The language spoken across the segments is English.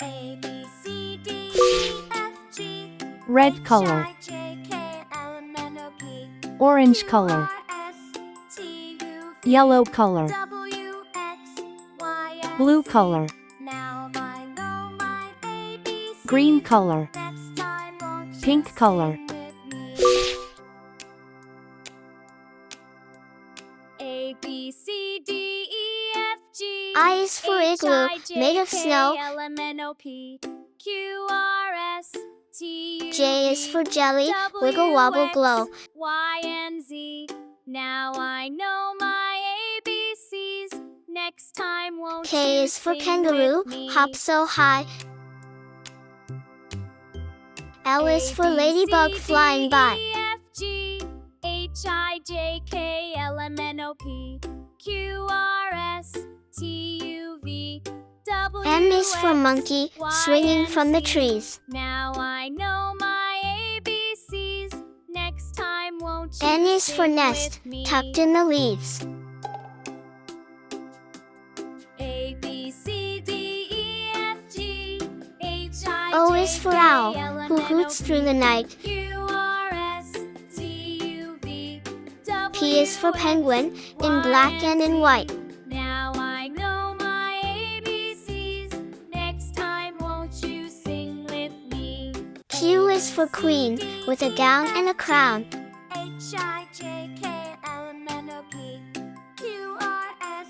A, B, C, D, E, F, G, Red color. H, I, J, K, L, M, N, O, P, Orange Q, color. R, S, T, U, V, Yellow color. W, X, Y, and Blue Z. color. Now I know my ABCs. Green color. Next time won't you Pink color. sing with me? A, B, C, D, E, F, G. I is for igloo, made of snow. L, M, N, O, P, Q, R, S, T, U, J is V, for jelly, W, wiggle wobble X, glow. Y, and Z. Now I know my ABCs. Next time won't K you is for sing kangaroo, with me? hop so high. L is for ladybug, flying by. A, B, C, D, E, F, G, H, I, J, K, L, M, N, O, P, Q, R, S, T, U, V, W, M is for X, monkey, Y, swinging and from the Z. trees. Now I know my ABCs. Next time won't you N is for sing nest, with me? tucked in the leaves. A, B, C, D, E, F, G, H, I, O J, is for K, owl, L, M, who N, O, hoots P, through the night. Q, R, S, T, U, V, W, P is for X, penguin, in Y, black and in Z. white. Now I know my ABCs. Next time won't you sing with me? Q is for queen, with a gown and a crown. H, I, J, K, L, M, N, O, P, Q, R, S,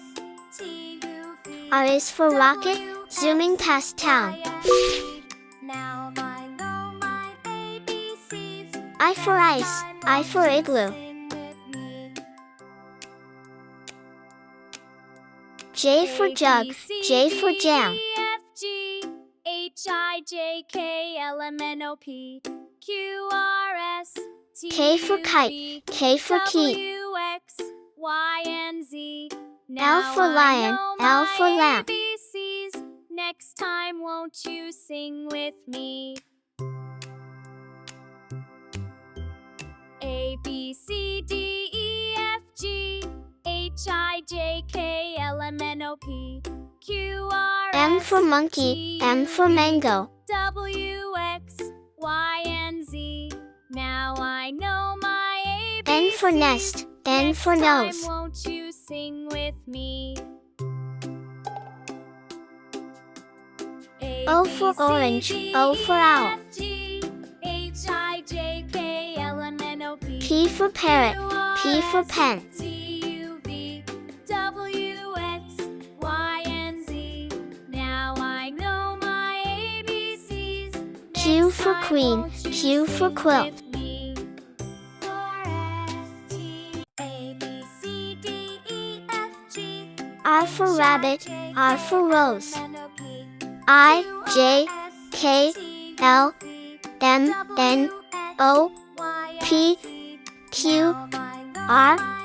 T, U, V, R is for rocket, W, zooming X, past town. Y, and Z. Now I know my ABCs. I for Next ice, time I won't for you igloo. sing with me? J for jug, J for jam. F, G, H, I, J, K, L, M, N, O, P, Q, R, S, T, K for U, kite, V, K for key. W, X, Y, and Z. L for lion, L for lamp. ABCs. Next time won't you sing with me? A, B, C, D, E, F, G, H, I, J, K, L, M, N, O, P, Q, R, M S, for monkey, T, M U, for V, mango. W, X, Y, and Z. Now I know my ABCs. N for nest, N Next for time nose. won't you sing with me? A, O B, for C, orange, D, O for E, owl. F, G, H, I, J, K, L, M, N, O, P, P for parrot, Q, R, P for S, pen. T, U, V, W, X, Y, and Z. Now I know my ABCs. Q Next for time queen, won't you Q for sing quilt. with me? A, B, C, D, E, F, G, R for rabbit, R for rose. L, M, N, O, P, I, Q, J, R, S, K, T, U, L, V, M, W, N, X, O, Y, and P, Z. Q, Now I know R, my